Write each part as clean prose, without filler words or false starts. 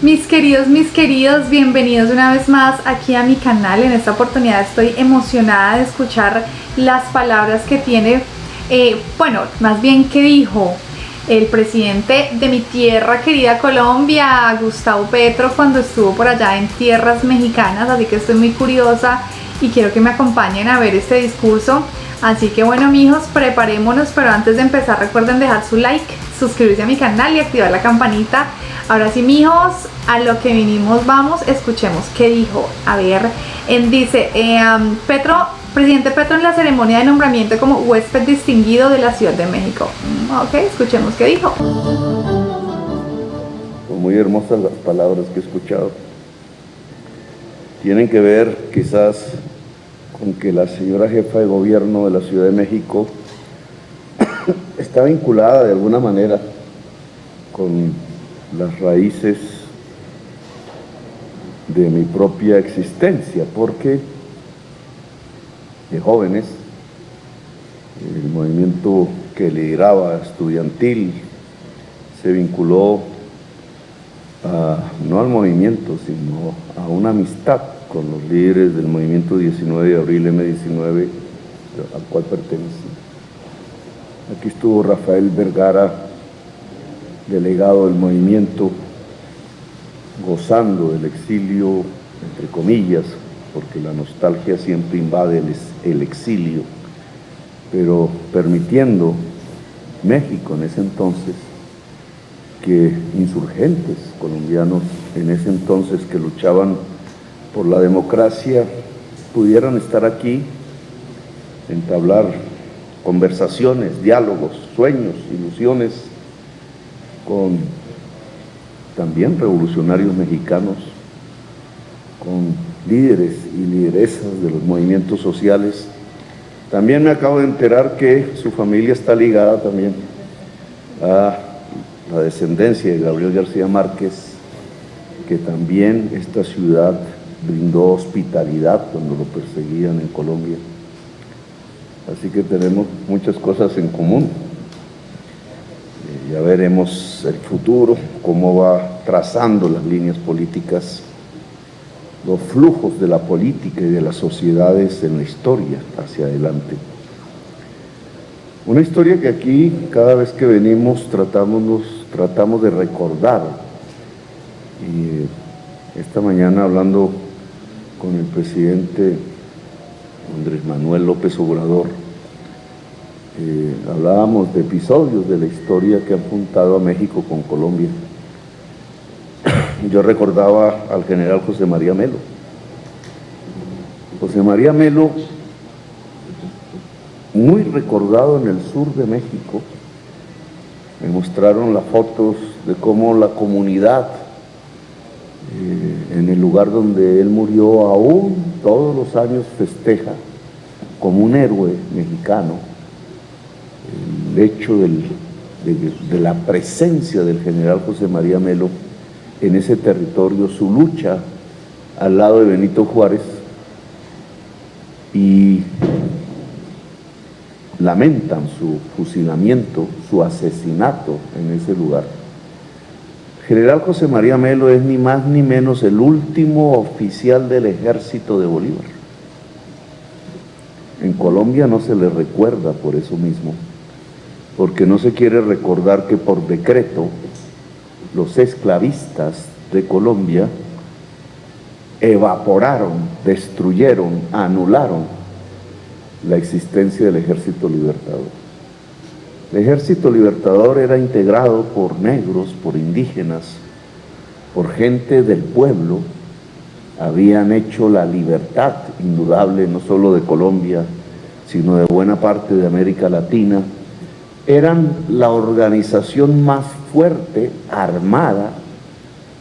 Mis queridos, bienvenidos una vez más aquí a mi canal. En esta oportunidad estoy emocionada de escuchar las palabras que tiene, más bien que dijo el presidente de mi tierra querida Colombia, Gustavo Petro, cuando estuvo por allá en tierras mexicanas. Así que estoy muy curiosa y quiero que me acompañen a ver este discurso. Así que bueno, mijos, preparémonos, pero antes de empezar recuerden dejar su like, suscribirse a mi canal y activar la campanita. Ahora sí, mijos, a lo que vinimos vamos, escuchemos qué dijo. A ver, dice, presidente Petro en la ceremonia de nombramiento como huésped distinguido de la Ciudad de México. Ok, escuchemos qué dijo. Son muy hermosas las palabras que he escuchado. Tienen que ver quizás con que la señora jefa de gobierno de la Ciudad de México está vinculada de alguna manera con las raíces de mi propia existencia, porque de jóvenes, el movimiento que lideraba estudiantil se vinculó no al movimiento, sino a una amistad con los líderes del movimiento 19 de abril M19, al cual pertenecí. Aquí estuvo Rafael Vergara, delegado del movimiento, gozando del exilio, entre comillas, porque la nostalgia siempre invade el exilio, pero permitiendo México en ese entonces que insurgentes colombianos en ese entonces que luchaban por la democracia pudieran estar aquí, entablar conversaciones, diálogos, sueños, ilusiones con también revolucionarios mexicanos, con líderes y lideresas de los movimientos sociales. También me acabo de enterar que su familia está ligada también a la descendencia de Gabriel García Márquez, que también esta ciudad brindó hospitalidad cuando lo perseguían en Colombia. Así que tenemos muchas cosas en común. Ya veremos el futuro, cómo va trazando las líneas políticas, los flujos de la política y de las sociedades en la historia hacia adelante. Una historia que aquí, cada vez que venimos, tratamos de recordar. Y esta mañana, hablando con el presidente Andrés Manuel López Obrador, hablábamos de episodios de la historia que han juntado a México con Colombia. Yo recordaba al general José María Melo. José María Melo, muy recordado en el sur de México. Me mostraron las fotos de cómo la comunidad en el lugar donde él murió aún todos los años festeja como un héroe mexicano el hecho de la presencia del general José María Melo en ese territorio, su lucha al lado de Benito Juárez, y lamentan su fusilamiento, su asesinato en ese lugar. General José María Melo es ni más ni menos el último oficial del ejército de Bolívar. En Colombia no se le recuerda por eso mismo, porque no se quiere recordar que por decreto los esclavistas de Colombia evaporaron, destruyeron, anularon la existencia del Ejército Libertador. El Ejército Libertador era integrado por negros, por indígenas, por gente del pueblo. Habían hecho la libertad indudable, no solo de Colombia, sino de buena parte de América Latina. Eran la organización más fuerte, armada,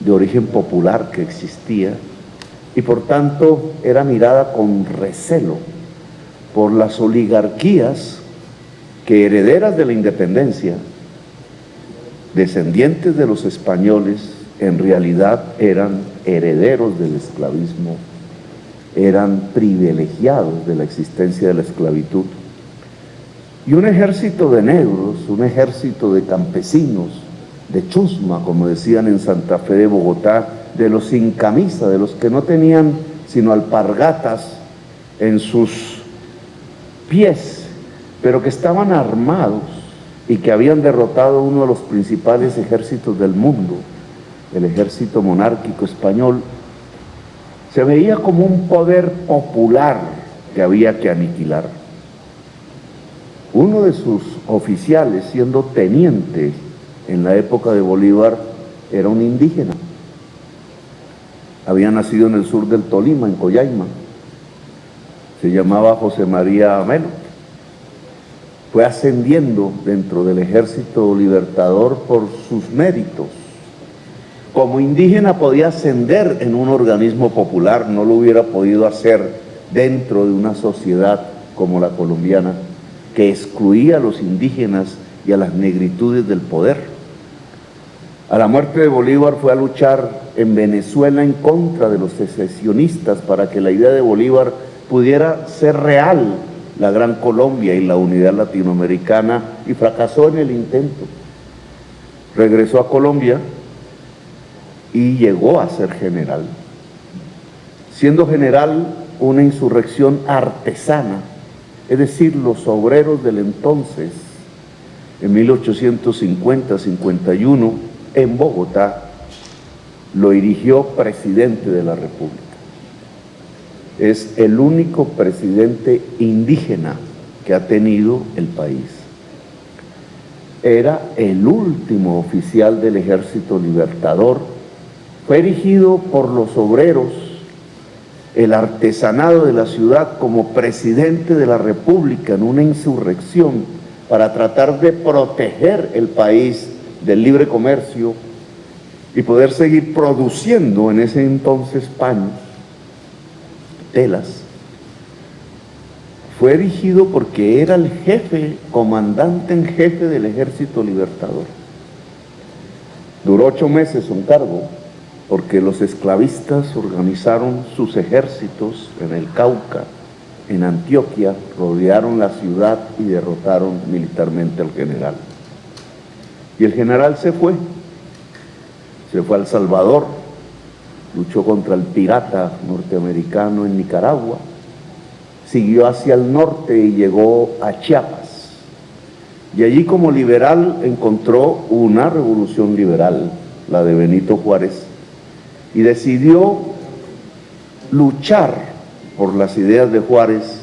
de origen popular que existía, y por tanto era mirada con recelo por las oligarquías que, herederas de la independencia, descendientes de los españoles, en realidad eran herederos del esclavismo, eran privilegiados de la existencia de la esclavitud. Y un ejército de negros, un ejército de campesinos, de chusma, como decían en Santa Fe de Bogotá, de los sin camisa, de los que no tenían sino alpargatas en sus pies, pero que estaban armados y que habían derrotado uno de los principales ejércitos del mundo, el ejército monárquico español. Se veía como un poder popular que había que aniquilar. Uno de sus oficiales, siendo teniente en la época de Bolívar, era un indígena. Había nacido en el sur del Tolima, en Coyaima. Se llamaba José María Melo. Fue ascendiendo dentro del Ejército Libertador por sus méritos. Como indígena podía ascender en un organismo popular, no lo hubiera podido hacer dentro de una sociedad como la colombiana, que excluía a los indígenas y a las negritudes del poder. A la muerte de Bolívar fue a luchar en Venezuela en contra de los secesionistas para que la idea de Bolívar pudiera ser real, la Gran Colombia y la unidad latinoamericana, y fracasó en el intento. Regresó a Colombia y llegó a ser general. Siendo general, una insurrección artesana, es decir, los obreros del entonces, en 1850-51, en Bogotá, lo erigió presidente de la República. Es el único presidente indígena que ha tenido el país. Era el último oficial del Ejército Libertador. Fue erigido por los obreros, el artesanado de la ciudad, como presidente de la República en una insurrección para tratar de proteger el país del libre comercio y poder seguir produciendo en ese entonces paños, telas. Fue erigido porque era el jefe, comandante en jefe del Ejército Libertador. Duró 8 meses su cargo, porque los esclavistas organizaron sus ejércitos en el Cauca, en Antioquia, rodearon la ciudad y derrotaron militarmente al general. Y el general se fue a El Salvador, luchó contra el pirata norteamericano en Nicaragua, siguió hacia el norte y llegó a Chiapas. Y allí, como liberal, encontró una revolución liberal, la de Benito Juárez, y decidió luchar por las ideas de Juárez.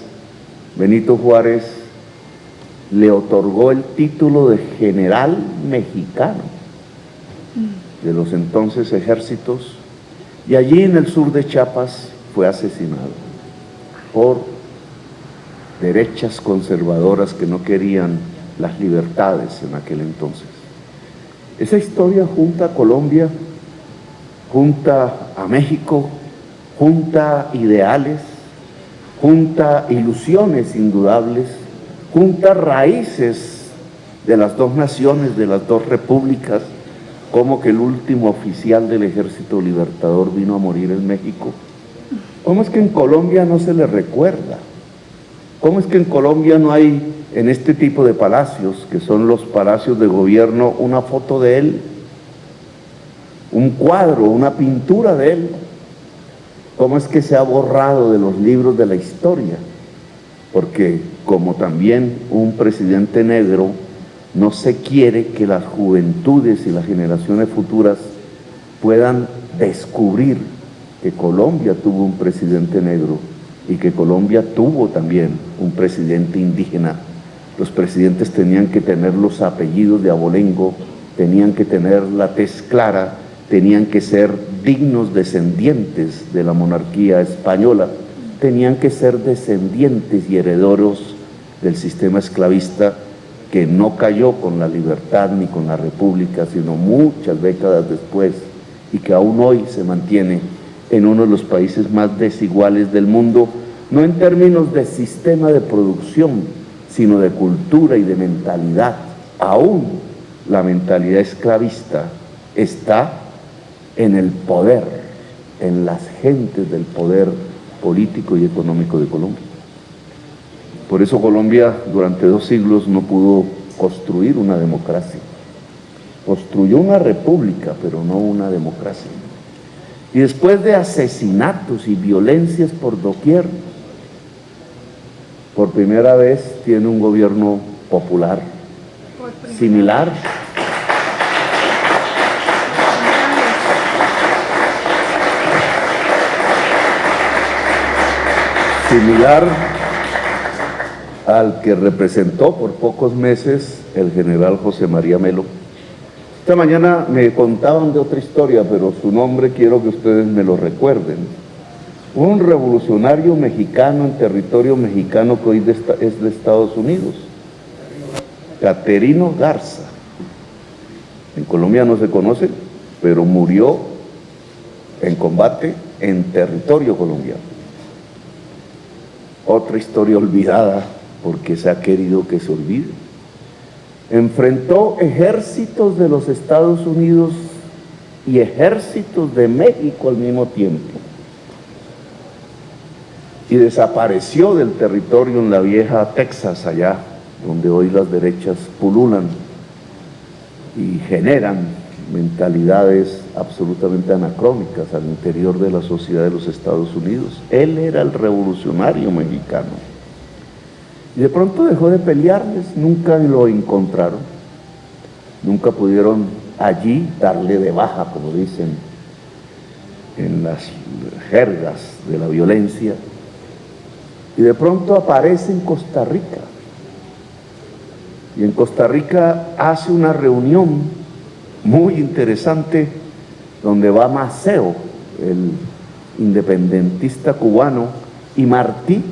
Benito Juárez le otorgó el título de general mexicano de los entonces ejércitos, y allí en el sur de Chiapas fue asesinado por derechas conservadoras que no querían las libertades en aquel entonces. Esa historia junta a Colombia, junta a México, junta ideales, junta ilusiones indudables, junta raíces de las dos naciones, de las dos repúblicas, como que el último oficial del Ejército Libertador vino a morir en México. ¿Cómo es que en Colombia no se le recuerda? ¿Cómo es que en Colombia no hay, en este tipo de palacios, que son los palacios de gobierno, una foto de él, un cuadro, una pintura de él? ¿Cómo es que se ha borrado de los libros de la historia? Porque como también un presidente negro, no se quiere que las juventudes y las generaciones futuras puedan descubrir que Colombia tuvo un presidente negro y que Colombia tuvo también un presidente indígena. Los presidentes tenían que tener los apellidos de abolengo, tenían que tener la tez clara, tenían que ser dignos descendientes de la monarquía española, tenían que ser descendientes y herederos del sistema esclavista, que no cayó con la libertad ni con la república, sino muchas décadas después, y que aún hoy se mantiene en uno de los países más desiguales del mundo, no en términos de sistema de producción, sino de cultura y de mentalidad. Aún la mentalidad esclavista está en el poder, en las gentes del poder político y económico de Colombia. Por eso Colombia durante 2 siglos no pudo construir una democracia. construyó una república, pero no una democracia. Y después de asesinatos y violencias por doquier, por primera vez tiene un gobierno popular similar. Similar al que representó por pocos meses el general José María Melo. Esta mañana me contaban de otra historia, pero su nombre quiero que ustedes me lo recuerden. Un revolucionario mexicano en territorio mexicano que hoy es de Estados Unidos, Caterino Garza. En Colombia no se conoce, pero murió en combate en territorio colombiano. Otra historia olvidada porque se ha querido que se olvide. Enfrentó ejércitos de los Estados Unidos y ejércitos de México al mismo tiempo. Y desapareció del territorio en la vieja Texas, allá donde hoy las derechas pululan y generan mentalidades absolutamente anacrónicas al interior de la sociedad de los Estados Unidos. Él era el revolucionario mexicano. Y de pronto dejó de pelearles, nunca lo encontraron, nunca pudieron allí darle de baja, como dicen en las jergas de la violencia. Y de pronto aparece en Costa Rica. Y en Costa Rica hace una reunión muy interesante donde va Maceo, el independentista cubano, y Martí,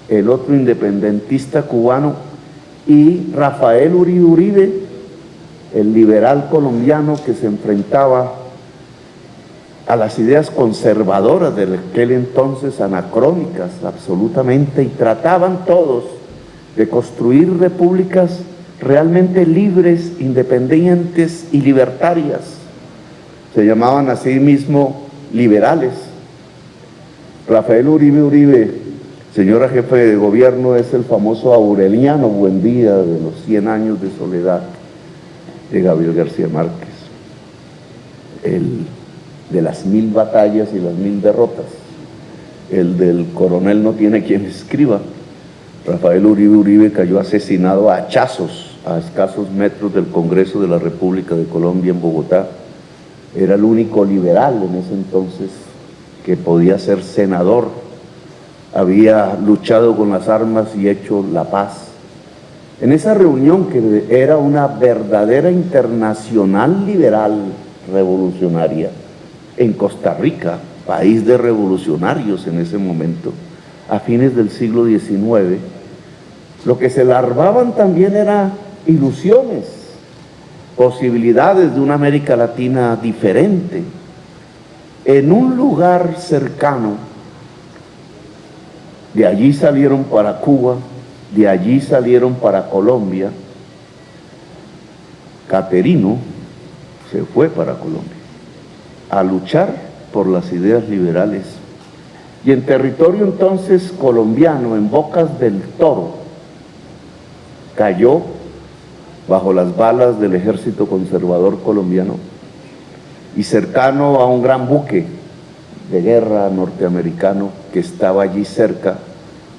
el otro independentista cubano, y Rafael Uribe Uribe, el liberal colombiano que se enfrentaba a las ideas conservadoras de aquel entonces, anacrónicas absolutamente, y trataban todos de construir repúblicas realmente libres, independientes y libertarias. Se llamaban a sí mismos liberales. Rafael Uribe Uribe, señora jefe de gobierno, es el famoso Aureliano Buendía de los 100 años de soledad de Gabriel García Márquez, el de las 1000 batallas y las 1000 derrotas, el del coronel no tiene quien escriba. Rafael Uribe Uribe cayó asesinado a hachazos a escasos metros del Congreso de la República de Colombia en Bogotá. Era el único liberal en ese entonces que podía ser senador. Había luchado con las armas y hecho la paz. En esa reunión, que era una verdadera internacional liberal revolucionaria, en Costa Rica, país de revolucionarios en ese momento, a fines del siglo XIX, lo que se larvaban también eran ilusiones, posibilidades de una América Latina diferente. En un lugar cercano, de allí salieron para Cuba, de allí salieron para Colombia. Caterino se fue para Colombia a luchar por las ideas liberales. Y en territorio entonces colombiano, en Bocas del Toro, cayó bajo las balas del ejército conservador colombiano y cercano a un gran buque de guerra norteamericano que estaba allí cerca,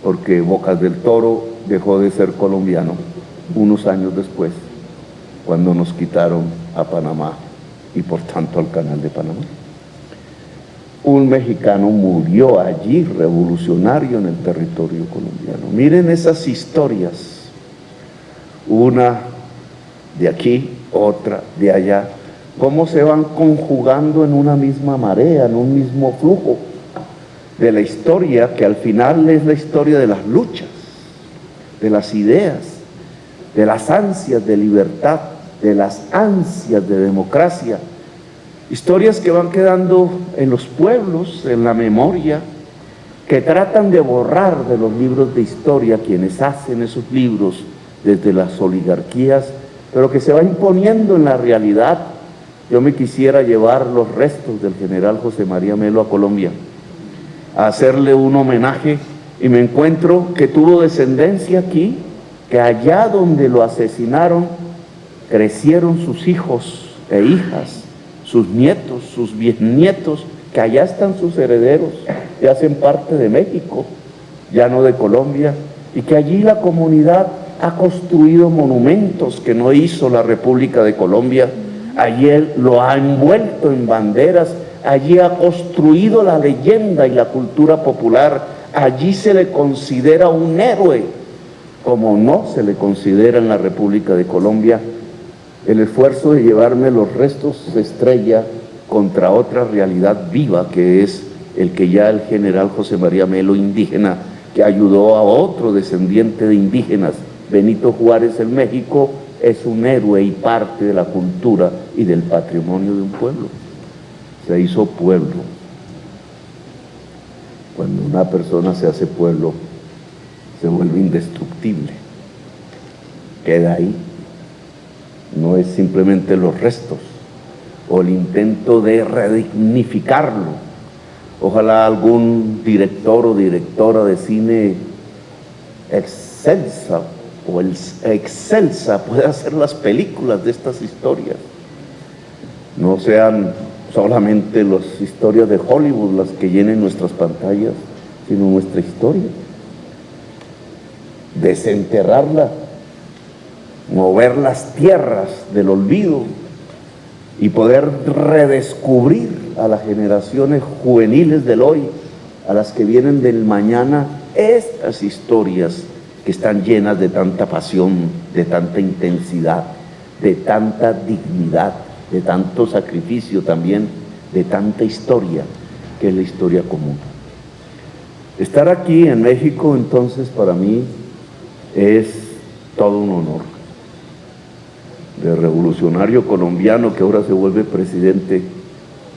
porque Bocas del Toro dejó de ser colombiano unos años después, cuando nos quitaron a Panamá y por tanto al Canal de Panamá. Un mexicano murió allí, revolucionario en el territorio colombiano. Miren esas historias, una de aquí, otra de allá, cómo se van conjugando en una misma marea, en un mismo flujo de la historia, que al final es la historia de las luchas, de las ideas, de las ansias de libertad, de las ansias de democracia. Historias que van quedando en los pueblos, en la memoria, que tratan de borrar de los libros de historia quienes hacen esos libros desde las oligarquías, pero que se va imponiendo en la realidad. Yo me quisiera llevar los restos del general José María Melo a Colombia, a hacerle un homenaje, y me encuentro que tuvo descendencia aquí, que allá donde lo asesinaron crecieron sus hijos e hijas, sus nietos, sus bisnietos, que allá están sus herederos, que hacen parte de México, ya no de Colombia, y que allí la comunidad ha construido monumentos que no hizo la República de Colombia, allí él lo ha envuelto en banderas, allí ha construido la leyenda y la cultura popular, allí se le considera un héroe, como no se le considera en la República de Colombia. El esfuerzo de llevarme los restos se estrella contra otra realidad viva, que es el que ya el general José María Melo, indígena, que ayudó a otro descendiente de indígenas, Benito Juárez en México, es un héroe y parte de la cultura y del patrimonio de un pueblo. Se hizo pueblo. Cuando una persona se hace pueblo, se vuelve indestructible. Queda ahí. No es simplemente los restos o el intento de redignificarlo. Ojalá algún director o directora de cine excelsa pueda hacer las películas de estas historias. No sean solamente las historias de Hollywood las que llenen nuestras pantallas, sino nuestra historia. Desenterrarla, mover las tierras del olvido y poder redescubrir a las generaciones juveniles del hoy, a las que vienen del mañana, estas historias que están llenas de tanta pasión, de tanta intensidad, de tanta dignidad, de tanto sacrificio también, de tanta historia, que es la historia común. Estar aquí en México, entonces, para mí es todo un honor. De revolucionario colombiano que ahora se vuelve presidente,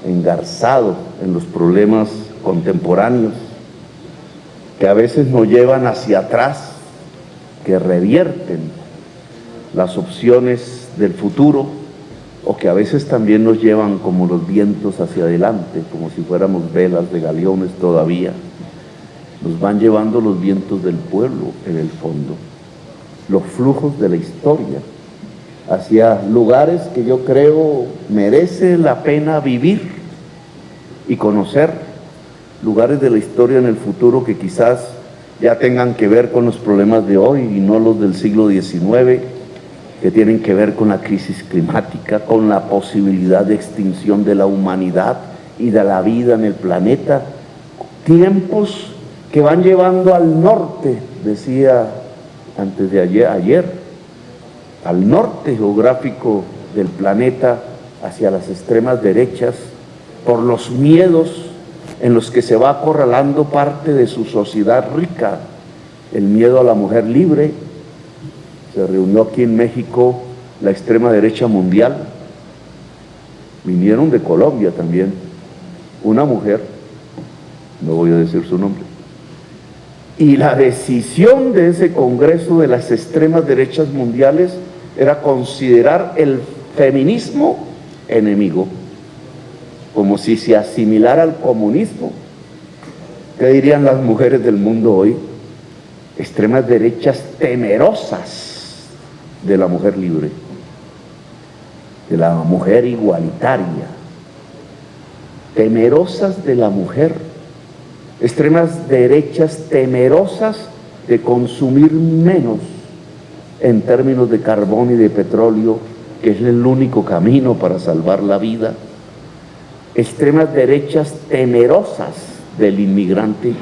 engarzado en los problemas contemporáneos, que a veces nos llevan hacia atrás, que revierten las opciones del futuro, o que a veces también nos llevan como los vientos hacia adelante, como si fuéramos velas de galeones todavía. Nos van llevando los vientos del pueblo en el fondo, los flujos de la historia, hacia lugares que yo creo merece la pena vivir y conocer, lugares de la historia en el futuro que quizás ya tengan que ver con los problemas de hoy y no los del siglo XIX, que tienen que ver con la crisis climática, con la posibilidad de extinción de la humanidad y de la vida en el planeta, tiempos que van llevando al norte, decía antes de ayer, al norte geográfico del planeta, hacia las extremas derechas, por los miedos en los que se va acorralando parte de su sociedad rica, el miedo a la mujer libre. Se reunió aquí en México la extrema derecha mundial, vinieron de Colombia también, una mujer, no voy a decir su nombre, y la decisión de ese congreso de las extremas derechas mundiales era considerar el feminismo enemigo, como si se asimilara al comunismo. ¿Qué dirían las mujeres del mundo hoy? Extremas derechas temerosas de la mujer libre, de la mujer igualitaria, temerosas de la mujer, extremas derechas temerosas de consumir menos en términos de carbón y de petróleo, que es el único camino para salvar la vida, extremas derechas temerosas del inmigrante.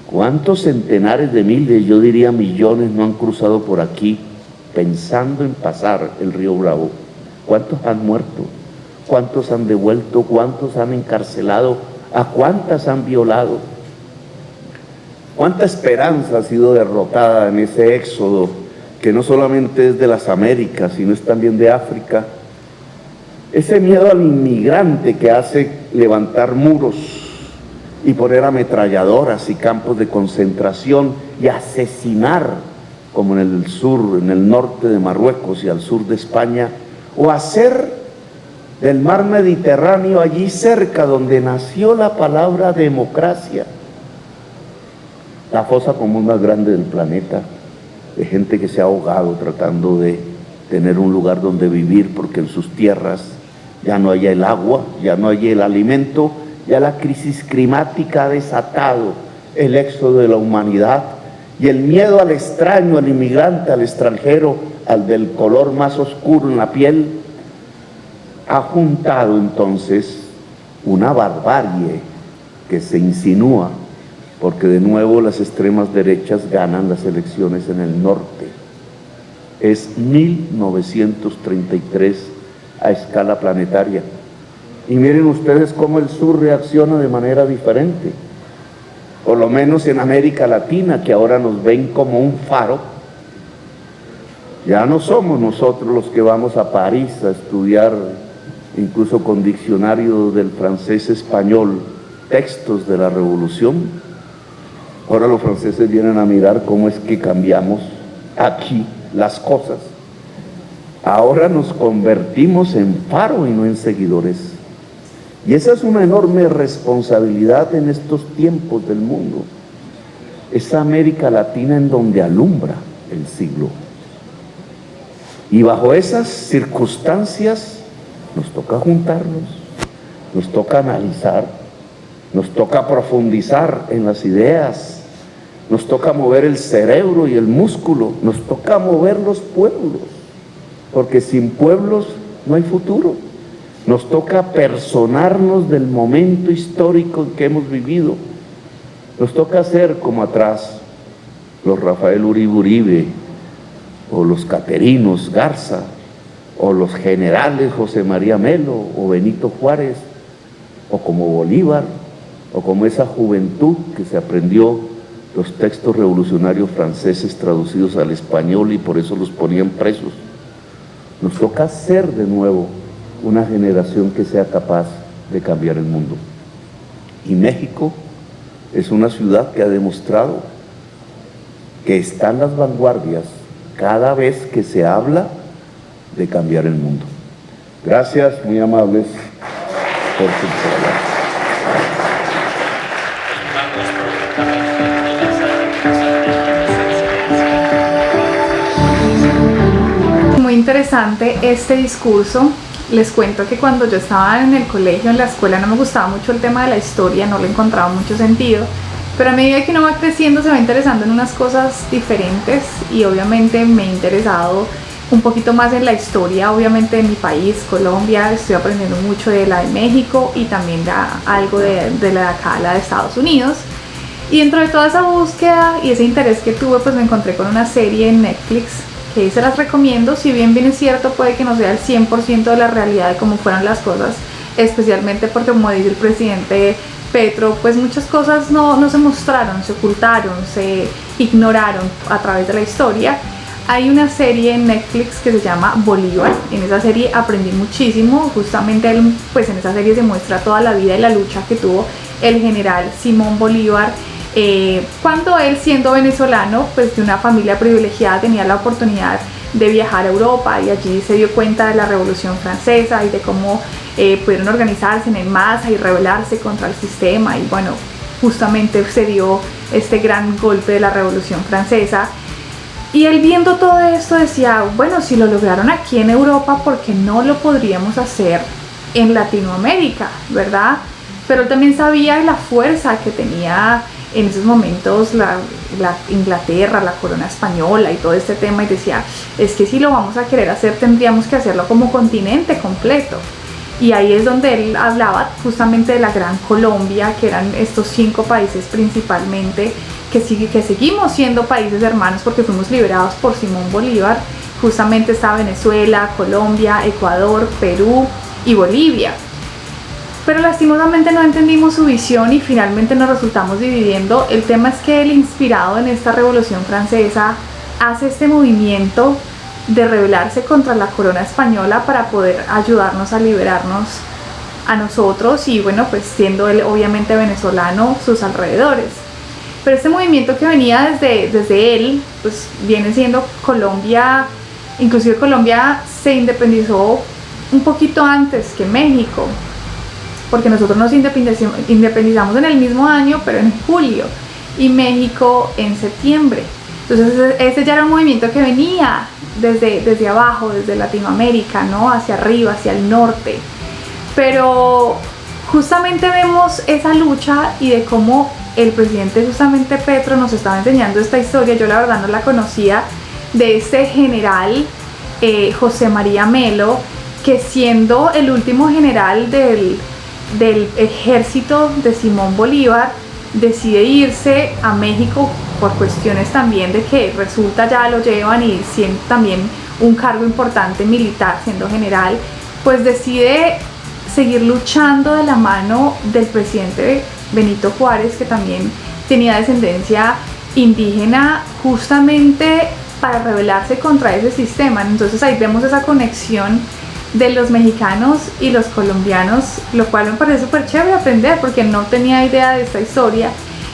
¿Cuántos centenares de miles, yo diría millones, no han cruzado por aquí pensando en pasar el río Bravo? ¿Cuántos han muerto? ¿Cuántos han devuelto? ¿Cuántos han encarcelado? ¿A cuántas han violado? ¿Cuánta esperanza ha sido derrotada en ese éxodo que no solamente es de las Américas, sino es también de África? Ese miedo al inmigrante que hace levantar muros y poner ametralladoras y campos de concentración y asesinar, como en el sur, en el norte de Marruecos y al sur de España, o hacer del mar Mediterráneo, allí cerca donde nació la palabra democracia, la fosa común más grande del planeta, de gente que se ha ahogado tratando de tener un lugar donde vivir, porque en sus tierras ya no hay el agua, ya no hay el alimento, ya la crisis climática ha desatado el éxodo de la humanidad y el miedo al extraño, al inmigrante, al extranjero, al del color más oscuro en la piel, ha juntado entonces una barbarie que se insinúa, porque de nuevo las extremas derechas ganan las elecciones en el norte. Es 1933 a escala planetaria. Y miren ustedes cómo el sur reacciona de manera diferente. Por lo menos en América Latina, que ahora nos ven como un faro. Ya no somos nosotros los que vamos a París a estudiar, incluso con diccionario del francés español, textos de la revolución. Ahora los franceses vienen a mirar cómo es que cambiamos aquí las cosas. Ahora nos convertimos en faro y no en seguidores. Y esa es una enorme responsabilidad en estos tiempos del mundo. Es América Latina en donde alumbra el siglo. Y bajo esas circunstancias nos toca juntarnos, nos toca analizar, nos toca profundizar en las ideas, nos toca mover el cerebro y el músculo, nos toca mover los pueblos, porque sin pueblos no hay futuro. Nos toca personarnos del momento histórico en que hemos vivido. Nos toca ser como atrás los Rafael Uribe Uribe, o los Caterinos Garza, o los generales José María Melo, o Benito Juárez, o como Bolívar, o como esa juventud que se aprendió los textos revolucionarios franceses traducidos al español y por eso los ponían presos. Nos toca ser de nuevo una generación que sea capaz de cambiar el mundo. Y México es una ciudad que ha demostrado que está en las vanguardias cada vez que se habla de cambiar el mundo. Gracias, muy amables, por su palabra. Muy interesante este discurso. Les cuento que cuando yo estaba en el colegio, en la escuela, no me gustaba mucho el tema de la historia, no le encontraba mucho sentido, pero a medida que uno va creciendo se va interesando en unas cosas diferentes y obviamente me he interesado un poquito más en la historia, obviamente de mi país, Colombia. Estoy aprendiendo mucho de la de México y también algo de la de acá, la de Estados Unidos. Y dentro de toda esa búsqueda y ese interés que tuve, pues me encontré con una serie en Netflix que se las recomiendo. Si bien es cierto, puede que no sea el 100% de la realidad de cómo fueron las cosas, especialmente porque, como dice el presidente Petro, pues muchas cosas no se mostraron, se ocultaron, se ignoraron a través de la historia. Hay una serie en Netflix que se llama Bolívar. En esa serie aprendí muchísimo. Justamente pues en esa serie se muestra toda la vida y la lucha que tuvo el general Simón Bolívar, cuando él, siendo venezolano, pues de una familia privilegiada, tenía la oportunidad de viajar a Europa, y allí se dio cuenta de la Revolución Francesa y de cómo pudieron organizarse en masa y rebelarse contra el sistema. Y bueno, justamente se dio este gran golpe de la Revolución Francesa. Y él, viendo todo esto, decía, bueno, si lo lograron aquí en Europa, ¿por qué no lo podríamos hacer en Latinoamérica, verdad? Pero él también sabía la fuerza que tenía en esos momentos la Inglaterra, la corona española y todo este tema, y decía, es que si lo vamos a querer hacer, tendríamos que hacerlo como continente completo. Y ahí es donde él hablaba justamente de la Gran Colombia, que eran estos 5 países principalmente, que seguimos siendo países hermanos porque fuimos liberados por Simón Bolívar. Justamente está Venezuela, Colombia, Ecuador, Perú y Bolivia. Pero lastimosamente no entendimos su visión y finalmente nos resultamos dividiendo. El tema es que él, inspirado en esta Revolución Francesa, hace este movimiento de rebelarse contra la corona española para poder ayudarnos a liberarnos a nosotros, y bueno, pues siendo él obviamente venezolano, sus alrededores. Pero este movimiento que venía desde él, pues viene siendo Colombia. Inclusive Colombia se independizó un poquito antes que México, porque nosotros nos independizamos en el mismo año, pero en julio, y México en septiembre. Entonces ese ya era un movimiento que venía desde abajo, desde Latinoamérica, ¿no? Hacia arriba, hacia el norte. Pero justamente vemos esa lucha y de cómo el presidente justamente Petro nos estaba enseñando esta historia. Yo la verdad no la conocía, de este general José María Melo, que siendo el último general del ejército de Simón Bolívar, decide irse a México por cuestiones también de que resulta ya lo llevan y siendo también un cargo importante militar, siendo general, pues decide seguir luchando de la mano del presidente Benito Juárez, que también tenía descendencia indígena, justamente para rebelarse contra ese sistema. Entonces ahí vemos esa conexión de los mexicanos y los colombianos, lo cual me parece súper chévere aprender porque no tenía idea de esta historia.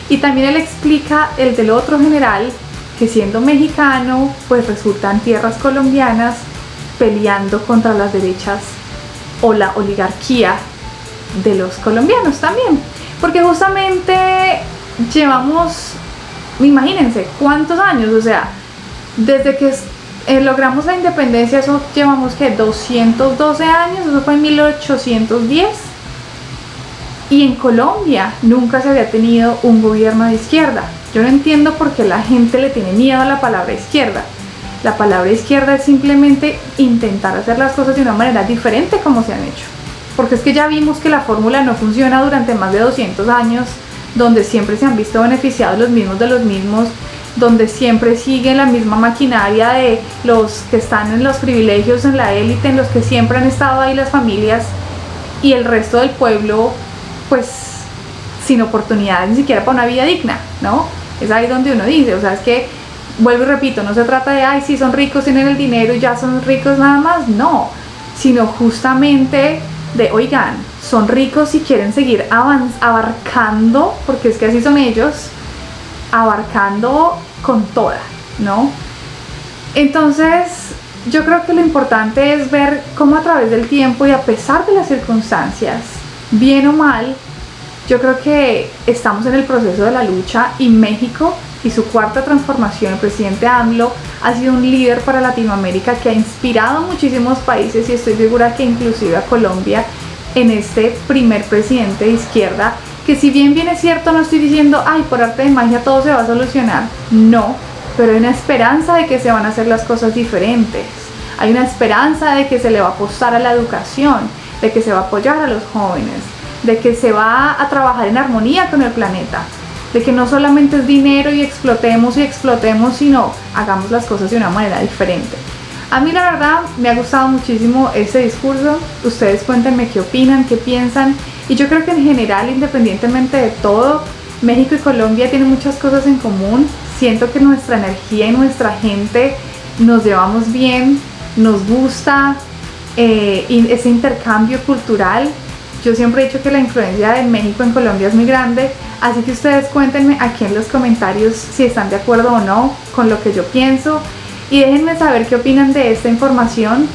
Y también él explica el del otro general, que siendo mexicano, pues resultan tierras colombianas peleando contra las derechas o la oligarquía de los colombianos también. Porque justamente llevamos, imagínense, ¿cuántos años? O sea, desde que logramos la independencia, eso llevamos que 212 años, eso fue en 1810. Y en Colombia nunca se había tenido un gobierno de izquierda. Yo no entiendo por qué la gente le tiene miedo a la palabra izquierda. La palabra izquierda es simplemente intentar hacer las cosas de una manera diferente como se han hecho. Porque es que ya vimos que la fórmula no funciona durante más de 200 años, donde siempre se han visto beneficiados los mismos de los mismos, donde siempre sigue la misma maquinaria de los que están en los privilegios, en la élite, en los que siempre han estado ahí las familias, y el resto del pueblo pues sin oportunidades ni siquiera para una vida digna, ¿no? Es ahí donde uno dice, o sea, es que, vuelvo y repito, no se trata de, ay, sí son ricos, tienen el dinero y ya son ricos nada más, no, sino justamente de, oigan, son ricos y quieren seguir abarcando, porque es que así son ellos, abarcando con toda, ¿no? Entonces, yo creo que lo importante es ver cómo a través del tiempo y a pesar de las circunstancias, bien o mal, yo creo que estamos en el proceso de la lucha y México y su cuarta transformación, el presidente AMLO ha sido un líder para Latinoamérica que ha inspirado a muchísimos países y estoy segura que inclusive a Colombia en este primer presidente de izquierda, que si bien es cierto, no estoy diciendo, ay, por arte de magia todo se va a solucionar, no, pero hay una esperanza de que se van a hacer las cosas diferentes, hay una esperanza de que se le va a apostar a la educación, de que se va a apoyar a los jóvenes, de que se va a trabajar en armonía con el planeta, de que no solamente es dinero y explotemos, sino hagamos las cosas de una manera diferente. A mí la verdad me ha gustado muchísimo este discurso, ustedes cuéntenme qué opinan, qué piensan, y yo creo que en general, independientemente de todo, México y Colombia tienen muchas cosas en común. Siento que nuestra energía y nuestra gente nos llevamos bien, nos gusta ese intercambio cultural. Yo siempre he dicho que la influencia de México en Colombia es muy grande, así que ustedes cuéntenme aquí en los comentarios si están de acuerdo o no con lo que yo pienso y déjenme saber qué opinan de esta información,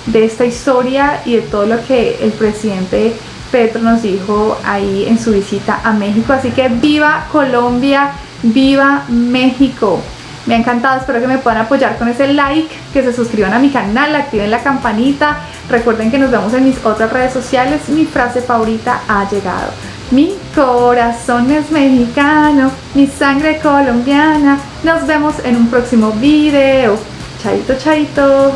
de esta historia y de todo lo que el presidente Petro nos dijo ahí en su visita a México. Así que viva Colombia, viva México. Me ha encantado, espero que me puedan apoyar con ese like, que se suscriban a mi canal, activen la campanita. Recuerden que nos vemos en mis otras redes sociales. Mi frase favorita ha llegado. Mi corazón es mexicano, mi sangre colombiana. Nos vemos en un próximo video. Chaito, chaito.